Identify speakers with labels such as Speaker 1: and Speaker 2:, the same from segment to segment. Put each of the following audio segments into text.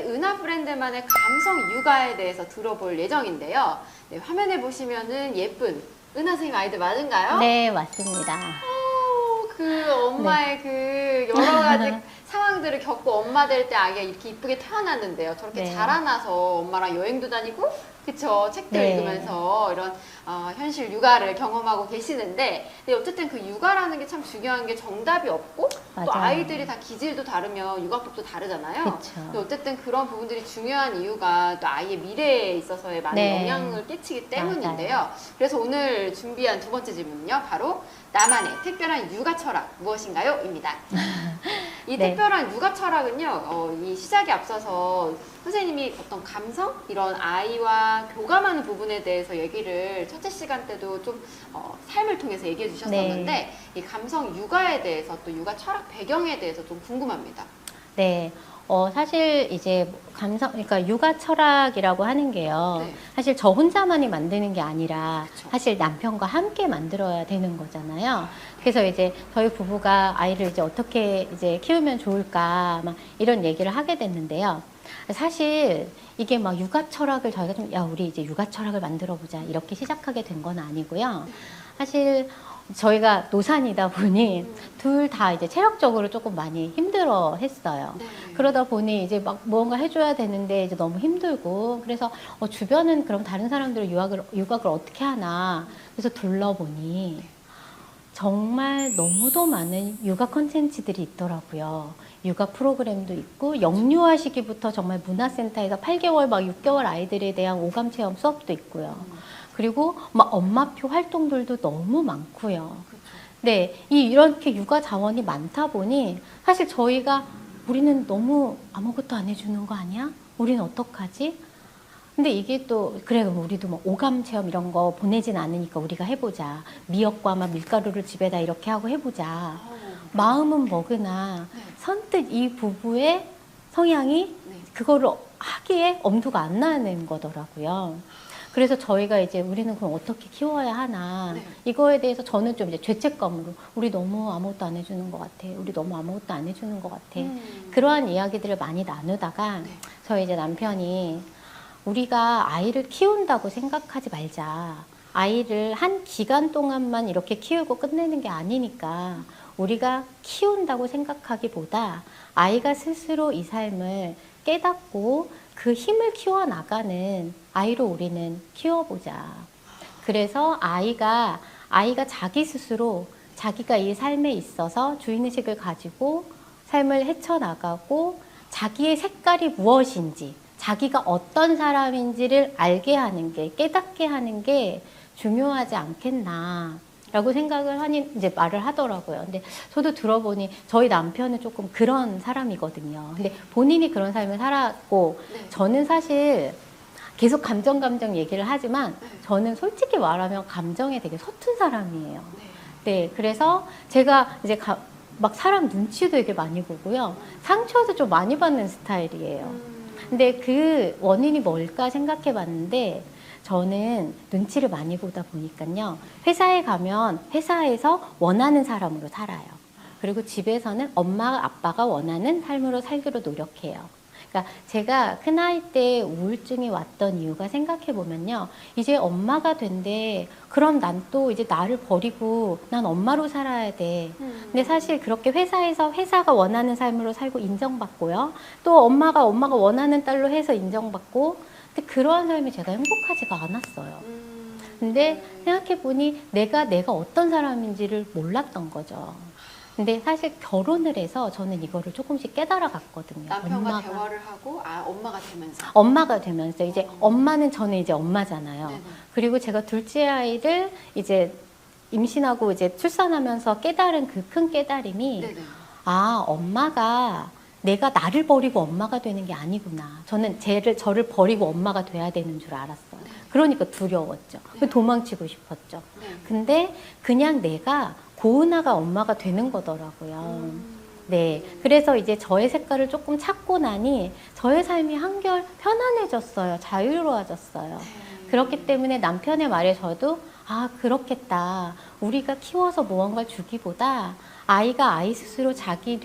Speaker 1: 은하 브랜드만의 감성 육아에 대해서 들어볼 예정인데요. 네, 화면에 보시면은 예쁜 은하 선생님 아이들 맞은가요?
Speaker 2: 네, 맞습니다.
Speaker 1: 그 엄마의 그 여러 가지 상황들을 겪고 엄마 될 때 아기가 이렇게 이쁘게 태어났는데요. 저렇게
Speaker 2: 네.
Speaker 1: 자라나서 엄마랑 여행도 다니고, 그쵸? 책들
Speaker 2: 네.
Speaker 1: 읽으면서 이런 현실 육아를 경험하고 계시는데, 근데 어쨌든 그 육아라는 게 참 중요한 게 정답이 없고, 또
Speaker 2: 맞아요.
Speaker 1: 아이들이 다 기질도 다르면 육아법도 다르잖아요.
Speaker 2: 그쵸.
Speaker 1: 근데 어쨌든 그런 부분들이 중요한 이유가 또 아이의 미래에 있어서의 많은
Speaker 2: 네.
Speaker 1: 영향을 끼치기 때문인데요.
Speaker 2: 맞아요.
Speaker 1: 그래서 오늘 준비한 두 번째 질문은요, 바로 나만의 특별한 육아 철학 무엇인가요? 입니다. 이
Speaker 2: 네.
Speaker 1: 특별한 육아 철학은요, 이 시작에 앞서서 선생님이 어떤 감성? 이런 아이와 교감하는 부분에 대해서 얘기를 첫째 시간 때도 좀 삶을 통해서 얘기해 주셨었는데,
Speaker 2: 네.
Speaker 1: 이 감성 육아에 대해서 또 육아 철학 배경에 대해서 좀 궁금합니다.
Speaker 2: 네. 사실 이제 그러니까 육아 철학이라고 하는 게요.
Speaker 1: 네.
Speaker 2: 사실 저 혼자만이 만드는 게 아니라
Speaker 1: 그쵸.
Speaker 2: 사실 남편과 함께 만들어야 되는 거잖아요. 그래서 이제 저희 부부가 아이를 이제 어떻게 이제 키우면 좋을까 막 이런 얘기를 하게 됐는데요. 사실 이게 막 육아 철학을 저희가 좀, 야, 우리 이제 육아 철학을 만들어 보자 이렇게 시작하게 된 건 아니고요. 사실 저희가 노산이다 보니 둘 다 이제 체력적으로 조금 많이 힘들어 했어요.
Speaker 1: 네.
Speaker 2: 그러다 보니 이제 막 무언가 해줘야 되는데 이제 너무 힘들고, 그래서 주변은 그럼 다른 사람들은 육아를 어떻게 하나. 그래서 둘러보니 정말 너무도 많은 육아 컨텐츠들이 있더라고요. 육아 프로그램도 있고, 영유아 시기부터 정말 문화센터에서 8개월 막 6개월 아이들에 대한 오감 체험 수업도 있고요. 그리고 막 엄마표 활동들도 너무 많고요. 네, 이렇게 육아 자원이 많다 보니 사실 저희가 우리는 너무 아무것도 안 해주는 거 아니야? 우리는 어떡하지? 근데 이게 또 그래, 그럼 우리도 뭐 오감 체험 이런 거 보내진 않으니까 우리가 해보자. 미역과 막 밀가루를 집에다 이렇게 하고 해보자. 마음은 먹으나
Speaker 1: 네.
Speaker 2: 선뜻 이 부부의 성향이
Speaker 1: 네.
Speaker 2: 그거를 하기에 엄두가 안 나는 거더라고요. 그래서 저희가 이제 우리는 그럼 어떻게 키워야 하나.
Speaker 1: 네.
Speaker 2: 이거에 대해서 저는 좀 이제 죄책감으로 우리 너무 아무것도 안 해주는 것 같아. 우리 너무 아무것도 안 해주는 것 같아. 그러한 이야기들을 많이 나누다가
Speaker 1: 네.
Speaker 2: 저희 이제 남편이 우리가 아이를 키운다고 생각하지 말자. 아이를 한 기간 동안만 이렇게 키우고 끝내는 게 아니니까 우리가 키운다고 생각하기보다 아이가 스스로 이 삶을 깨닫고 그 힘을 키워나가는 아이로 우리는 키워보자. 그래서 아이가 자기 스스로 자기가 이 삶에 있어서 주인의식을 가지고 삶을 헤쳐나가고 자기의 색깔이 무엇인지, 자기가 어떤 사람인지를 알게 하는 게, 깨닫게 하는 게 중요하지 않겠나. 라고 생각을 하니 이제 말을 하더라고요. 근데 저도 들어보니 저희 남편은 조금 그런 사람이거든요. 근데 본인이 그런 삶을 살았고,
Speaker 1: 네.
Speaker 2: 저는 사실 계속 감정 얘기를 하지만 저는 솔직히 말하면 감정에 되게 서툰 사람이에요. 네, 그래서 제가 이제 막 사람 눈치도 되게 많이 보고요. 상처도 좀 많이 받는 스타일이에요. 근데 그 원인이 뭘까 생각해 봤는데, 저는 눈치를 많이 보다 보니까요. 회사에 가면 회사에서 원하는 사람으로 살아요. 그리고 집에서는 엄마, 아빠가 원하는 삶으로 살기로 노력해요. 그러니까 제가 큰아이 때 우울증이 왔던 이유가 생각해 보면요. 이제 엄마가 된대. 그럼 난 또 이제 나를 버리고 난 엄마로 살아야 돼. 근데 사실 그렇게 회사에서 회사가 원하는 삶으로 살고 인정받고요. 또 엄마가 원하는 딸로 해서 인정받고. 근데 그러한 삶이 제가 행복하지가 않았어요. 근데 생각해보니 내가 어떤 사람인지를 몰랐던 거죠. 근데 사실 결혼을 해서 저는 이거를 조금씩 깨달아 갔거든요.
Speaker 1: 남편과 대화를 하고
Speaker 2: 엄마가 되면서 이제 엄마는 저는 이제 엄마잖아요.
Speaker 1: 네네.
Speaker 2: 그리고 제가 둘째 아이를 이제 임신하고 이제 출산하면서 깨달은 그 큰 깨달음이
Speaker 1: 네네.
Speaker 2: 엄마가 내가 나를 버리고 엄마가 되는 게 아니구나. 저는 저를 버리고 엄마가 돼야 되는 줄 알았어요. 그러니까 두려웠죠. 도망치고 싶었죠.
Speaker 1: 네.
Speaker 2: 근데 그냥 내가 고은아가 엄마가 되는 거더라고요. 네. 그래서 이제 저의 색깔을 조금 찾고 나니 저의 삶이 한결 편안해졌어요. 자유로워졌어요. 그렇기 때문에 남편의 말에 저도 아, 그렇겠다. 우리가 키워서 무언가를 주기보다 아이가 아이 스스로 자기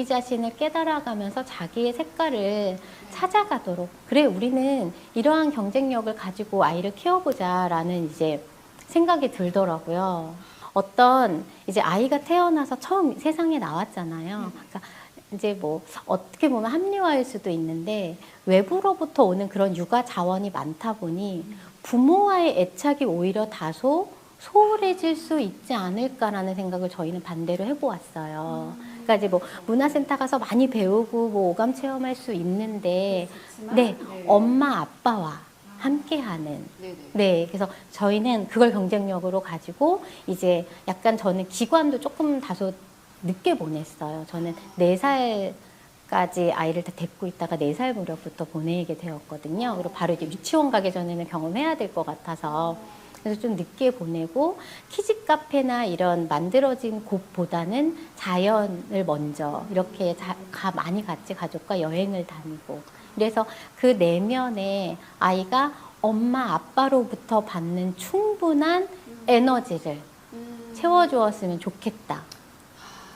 Speaker 2: 자신을 깨달아가면서 자기의 색깔을 찾아가도록. 그래, 우리는 이러한 경쟁력을 가지고 아이를 키워보자라는 이제 생각이 들더라고요. 어떤 이제 아이가 태어나서 처음 세상에 나왔잖아요. 그러니까 이제 뭐 어떻게 보면 합리화일 수도 있는데 외부로부터 오는 그런 육아 자원이 많다 보니 부모와의 애착이 오히려 다소 소홀해질 수 있지 않을까라는 생각을 저희는 반대로 해보았어요. 그러니까 이제 뭐 문화센터 가서 많이 배우고 뭐 오감 체험할 수 있는데, 네, 엄마 아빠와 함께하는. 네, 그래서 저희는 그걸 경쟁력으로 가지고 이제 약간 저는 기관도 조금 다소 늦게 보냈어요. 저는 4살까지 아이를 다 데리고 있다가 4살 무렵부터 보내게 되었거든요. 그리고 바로 이제 유치원 가기 전에는 경험해야 될 것 같아서. 그래서 좀 늦게 보내고 키즈 카페나 이런 만들어진 곳보다는 자연을 먼저 이렇게 많이 같이 가족과 여행을 다니고 그래서 그 내면에 아이가 엄마 아빠로부터 받는 충분한 에너지를 채워주었으면 좋겠다.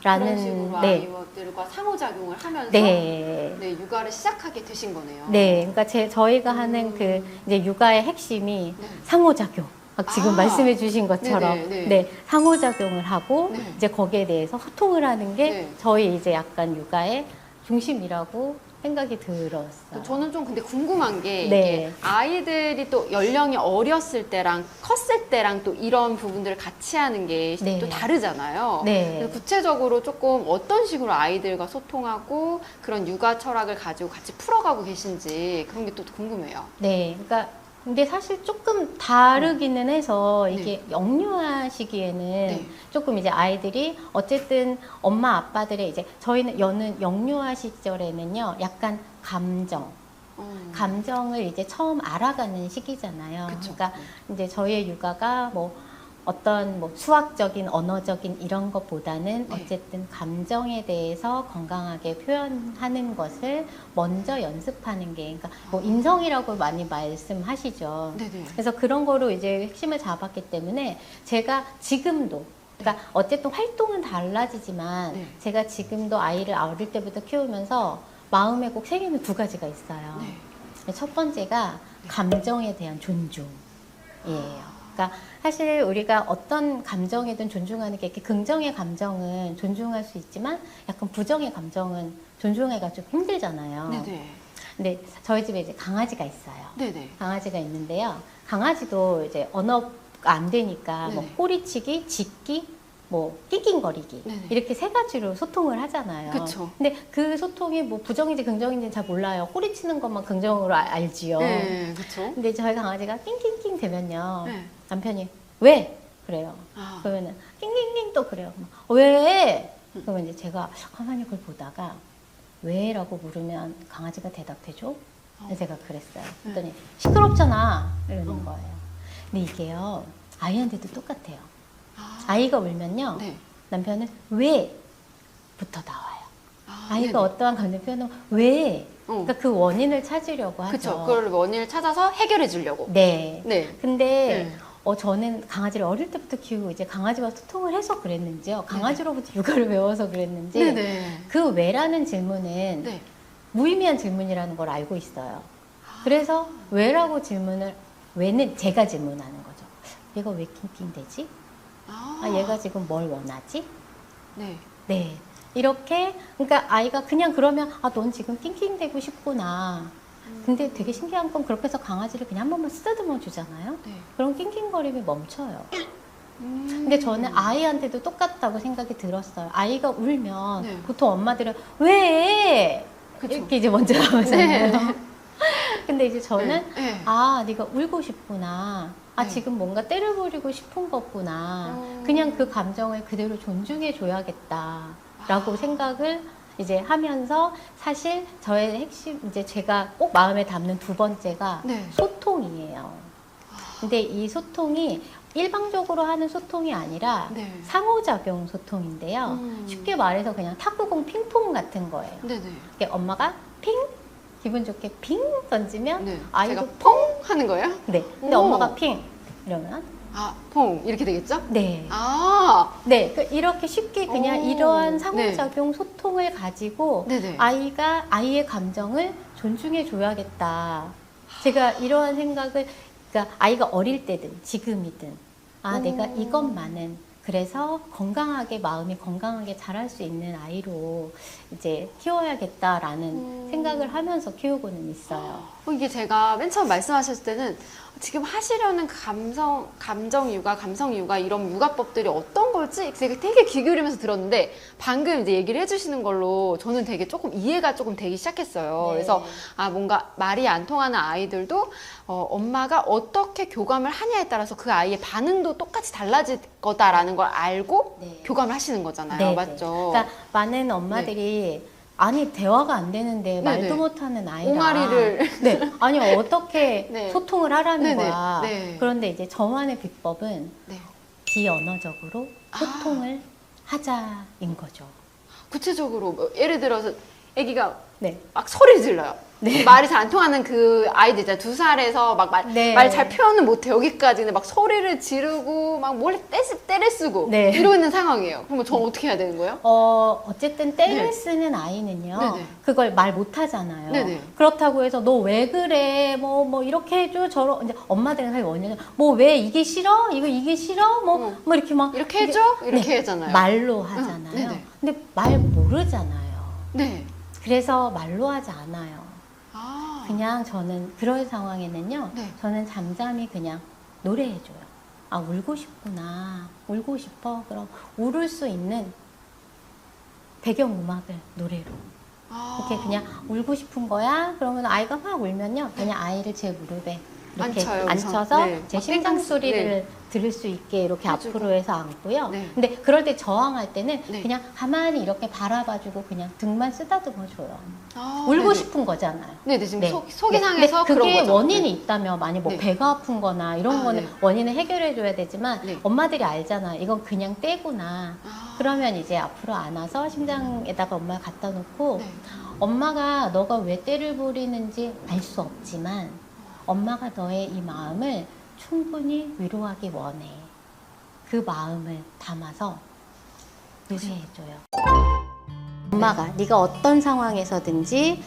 Speaker 1: 그런 식으로
Speaker 2: 네.
Speaker 1: 아이들과 상호작용을 하면서
Speaker 2: 네.
Speaker 1: 네, 육아를 시작하게 되신 거네요.
Speaker 2: 네, 그러니까 저희가 하는 그 이제 육아의 핵심이
Speaker 1: 네.
Speaker 2: 상호작용. 지금 말씀해 주신 것처럼
Speaker 1: 네네, 네.
Speaker 2: 네, 상호작용을 하고
Speaker 1: 네.
Speaker 2: 이제 거기에 대해서 소통을 하는 게
Speaker 1: 네.
Speaker 2: 저희 이제 약간 육아의 중심이라고 생각이 들었어요.
Speaker 1: 저는 좀 근데 궁금한 게
Speaker 2: 네.
Speaker 1: 이게 아이들이 또 연령이 어렸을 때랑 컸을 때랑 또 이런 부분들을 같이 하는 게 또
Speaker 2: 네.
Speaker 1: 다르잖아요.
Speaker 2: 네.
Speaker 1: 그래서 구체적으로 조금 어떤 식으로 아이들과 소통하고 그런 육아 철학을 가지고 같이 풀어가고 계신지 그런 게 또 궁금해요.
Speaker 2: 네, 그러니까 근데 사실 조금 다르기는 해서 이게 영유아 시기에는
Speaker 1: 네.
Speaker 2: 조금 이제 아이들이 어쨌든 엄마 아빠들의 이제 저희는 영유아 시절에는요 약간 감정을 이제 처음 알아가는 시기잖아요.
Speaker 1: 그쵸.
Speaker 2: 그러니까 이제 저희의 육아가 뭐 어떤 뭐 수학적인 언어적인 이런 것보다는
Speaker 1: 네.
Speaker 2: 어쨌든 감정에 대해서 건강하게 표현하는 것을 먼저 연습하는 게 그러니까 뭐 인성이라고 많이 말씀하시죠.
Speaker 1: 네네.
Speaker 2: 그래서 그런 거로 이제 핵심을 잡았기 때문에 제가 지금도 그러니까 어쨌든 활동은 달라지지만
Speaker 1: 네.
Speaker 2: 제가 지금도 아이를 어릴 때부터 키우면서 마음에 꼭 새기는 2가지가 있어요.
Speaker 1: 네.
Speaker 2: 첫 번째가 감정에 대한 존중이에요. 그러니까 사실 우리가 어떤 감정이든 존중하는 게 이렇게 긍정의 감정은 존중할 수 있지만 약간 부정의 감정은 존중하기가 좀 힘들잖아요.
Speaker 1: 네네.
Speaker 2: 근데 저희 집에 이제 강아지가 있어요.
Speaker 1: 네네.
Speaker 2: 강아지가 있는데요. 강아지도 이제 언어가 안 되니까 뭐
Speaker 1: 네네.
Speaker 2: 꼬리치기, 짖기, 뭐 낑낑거리기
Speaker 1: 네네.
Speaker 2: 이렇게 3가지로 소통을 하잖아요.
Speaker 1: 그쵸.
Speaker 2: 근데 그 소통이 뭐 부정인지 긍정인지는 잘 몰라요. 꼬리치는 것만 긍정으로 알지요.
Speaker 1: 네, 그렇죠.
Speaker 2: 근데 저희 강아지가 낑낑낑 되면요.
Speaker 1: 네.
Speaker 2: 남편이 왜? 그래요.
Speaker 1: 아.
Speaker 2: 그러면은 낑낑낑 또 그래요. 왜? 그러면 이제 제가 가만히 그걸 보다가 왜라고 물으면 강아지가 대답해줘? 그래서 제가 그랬어요. 그랬더니 시끄럽잖아 이러는 거예요. 근데 이게요 아이한테도 똑같아요. 아이가 울면요
Speaker 1: 네.
Speaker 2: 남편은 왜부터 나와요. 아이가
Speaker 1: 네네.
Speaker 2: 어떠한 감정 표현을 왜? 그러니까 그 원인을 찾으려고 하죠.
Speaker 1: 그렇죠. 그걸 원인을 찾아서 해결해 주려고.
Speaker 2: 네.
Speaker 1: 네.
Speaker 2: 근데
Speaker 1: 네.
Speaker 2: 저는 강아지를 어릴 때부터 키우고 이제 강아지와 소통을 해서 그랬는지요. 강아지로부터 육아를 배워서 그랬는지
Speaker 1: 네네.
Speaker 2: 그 왜라는 질문은
Speaker 1: 네.
Speaker 2: 무의미한 질문이라는 걸 알고 있어요. 그래서 왜라고 질문을 왜는 제가 질문하는 거죠. 얘가 왜 낑낑대지? 얘가 지금 뭘 원하지?
Speaker 1: 네.
Speaker 2: 네. 이렇게 그러니까 아이가 그냥 그러면 넌 지금 낑낑대고 싶구나. 근데 되게 신기한 건 그렇게 해서 강아지를 그냥 한 번만 쓰다듬어 주잖아요.
Speaker 1: 네.
Speaker 2: 그럼 낑낑거림이 멈춰요. 근데 저는 아이한테도 똑같다고 생각이 들었어요. 아이가 울면
Speaker 1: 네.
Speaker 2: 보통 엄마들은 왜?
Speaker 1: 그쵸.
Speaker 2: 이렇게 이제 먼저 나오잖아요.
Speaker 1: 네.
Speaker 2: 근데 이제 저는
Speaker 1: 네.
Speaker 2: 네가 울고 싶구나.
Speaker 1: 네.
Speaker 2: 지금 뭔가 때려부리고 싶은 거구나. 그냥 그 감정을 그대로 존중해 줘야겠다라고 생각을 이제 하면서 사실 저의 핵심 이제 제가 꼭 마음에 담는 2번째가
Speaker 1: 네.
Speaker 2: 소통이에요. 근데 이 소통이 일방적으로 하는 소통이 아니라
Speaker 1: 네.
Speaker 2: 상호작용 소통인데요. 쉽게 말해서 그냥 탁구공 핑퐁 같은 거예요.
Speaker 1: 네네.
Speaker 2: 이게 엄마가 핑 기분 좋게 핑 던지면
Speaker 1: 네.
Speaker 2: 아이도
Speaker 1: 제가 퐁 하는 거예요?
Speaker 2: 네. 근데
Speaker 1: 오.
Speaker 2: 엄마가 핑 이러면
Speaker 1: 아, 퐁 이렇게 되겠죠?
Speaker 2: 네.
Speaker 1: 아,
Speaker 2: 네, 이렇게 쉽게 그냥
Speaker 1: 오,
Speaker 2: 이러한 상호작용 소통을 가지고
Speaker 1: 네네.
Speaker 2: 아이의 감정을 존중해 줘야겠다. 제가 이러한 생각을, 그러니까 아이가 어릴 때든 지금이든, 내가 이것만은 그래서 건강하게, 마음이 건강하게 자랄 수 있는 아이로 이제 키워야겠다라는 생각을 하면서 키우고는 있어요.
Speaker 1: 이게 제가 맨 처음 말씀하셨을 때는 지금 하시려는 그 감정 육아, 감성 육아 이런 육아법들이 어떤 걸지 제가 되게 귀 기울이면서 들었는데 방금 이제 얘기를 해주시는 걸로 저는 되게 조금 이해가 조금 되기 시작했어요.
Speaker 2: 네.
Speaker 1: 그래서 뭔가 말이 안 통하는 아이들도 엄마가 어떻게 교감을 하냐에 따라서 그 아이의 반응도 똑같이 달라질 거다라는 걸 알고
Speaker 2: 네.
Speaker 1: 교감을 하시는 거잖아요.
Speaker 2: 네,
Speaker 1: 맞죠?
Speaker 2: 그러니까 많은 엄마들이 아니 대화가 안 되는데 말도
Speaker 1: 네네.
Speaker 2: 못하는 아이랑
Speaker 1: 옹알이를
Speaker 2: 네 아니 어떻게
Speaker 1: 네.
Speaker 2: 소통을 하라는
Speaker 1: 네네.
Speaker 2: 거야.
Speaker 1: 네.
Speaker 2: 그런데 이제 저만의 비법은
Speaker 1: 네.
Speaker 2: 비언어적으로 소통을 하자인 거죠.
Speaker 1: 구체적으로 예를 들어서 아기가
Speaker 2: 네.
Speaker 1: 막 소리를 질러요.
Speaker 2: 네.
Speaker 1: 말이 잘 안 통하는 그 아이들 있잖아요. 2살에서 막
Speaker 2: 네.
Speaker 1: 말 잘 표현은 못해. 여기까지. 근데 막 소리를 지르고 막 몰래 때를 쓰고
Speaker 2: 네.
Speaker 1: 이러고 있는 상황이에요. 그러면 저 어떻게 해야 되는 거예요?
Speaker 2: 어쨌든 떼를
Speaker 1: 네.
Speaker 2: 쓰는 아이는요.
Speaker 1: 네네.
Speaker 2: 그걸 말 못하잖아요.
Speaker 1: 네네.
Speaker 2: 그렇다고 해서 너 왜 그래? 뭐 이렇게 해줘. 저런 이제 엄마들은 사실 원인은 뭐 왜 이게 싫어? 이게 싫어? 뭐 이렇게 막
Speaker 1: 이렇게 해줘? 이렇게 하잖아요.
Speaker 2: 말로 하잖아요.
Speaker 1: 네네.
Speaker 2: 근데 말 모르잖아요.
Speaker 1: 네.
Speaker 2: 그래서 말로 하지 않아요.
Speaker 1: 아.
Speaker 2: 그냥 저는 그런 상황에는요.
Speaker 1: 네.
Speaker 2: 저는 잠잠히 그냥 노래해줘요. 울고 싶구나. 울고 싶어. 그럼 울을 수 있는 배경음악을 노래로. 이렇게 그냥 울고 싶은 거야. 그러면 아이가 막 울면요. 그냥 아이를 제 무릎에 이렇게
Speaker 1: 앉혀요, 우선.
Speaker 2: 앉혀서
Speaker 1: 네.
Speaker 2: 제
Speaker 1: 막
Speaker 2: 심장
Speaker 1: 땡깡
Speaker 2: 소리를
Speaker 1: 네.
Speaker 2: 들을 수 있게 이렇게
Speaker 1: 해주고.
Speaker 2: 앞으로 해서 안고요.
Speaker 1: 네.
Speaker 2: 근데 그럴 때 저항할 때는
Speaker 1: 네.
Speaker 2: 그냥 가만히 이렇게 바라봐주고 그냥 등만 쓰다듬어 줘요.
Speaker 1: 아,
Speaker 2: 울고
Speaker 1: 네네.
Speaker 2: 싶은 거잖아요.
Speaker 1: 네네. 지금
Speaker 2: 네.
Speaker 1: 속이 상해서
Speaker 2: 근데
Speaker 1: 그런
Speaker 2: 그게
Speaker 1: 거죠.
Speaker 2: 원인이
Speaker 1: 네.
Speaker 2: 있다면 만약 뭐
Speaker 1: 네.
Speaker 2: 배가 아픈 거나 이런 거는
Speaker 1: 네.
Speaker 2: 원인을 해결해 줘야 되지만
Speaker 1: 네.
Speaker 2: 엄마들이 알잖아. 이건 그냥 떼구나.
Speaker 1: 아.
Speaker 2: 그러면 이제 앞으로 안아서 심장에다가 엄마가 갖다 놓고
Speaker 1: 네.
Speaker 2: 엄마가 너가 왜 떼를 부리는지 알 수 없지만 엄마가 너의 이 마음을 충분히 위로하기 원해. 그 마음을 담아서 위로해줘요. 엄마가 네가 어떤 상황에서든지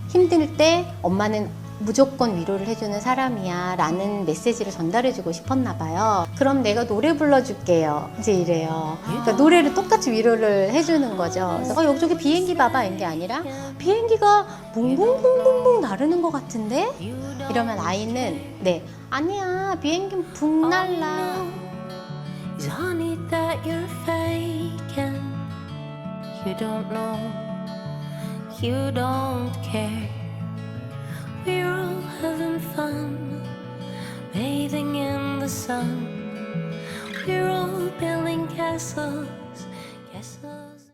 Speaker 2: 힘들 때 엄마는 무조건 위로를 해주는 사람이야 라는 메시지를 전달해주고 싶었나 봐요. 그럼 내가 노래 불러줄게요. 이제 이래요. 그러니까 노래를 똑같이 위로를 해주는 거죠. 그래서 여기 비행기 봐봐 이런 게 아니라 비행기가 붕붕붕붕붕 나르는 것 같은데? 이러면 아이는 네 아니야 비행기는 붕 날라.
Speaker 3: Is honey that you're faking? You don't know, you don't care. We're all having fun, bathing in the sun. We're all building castles, castles.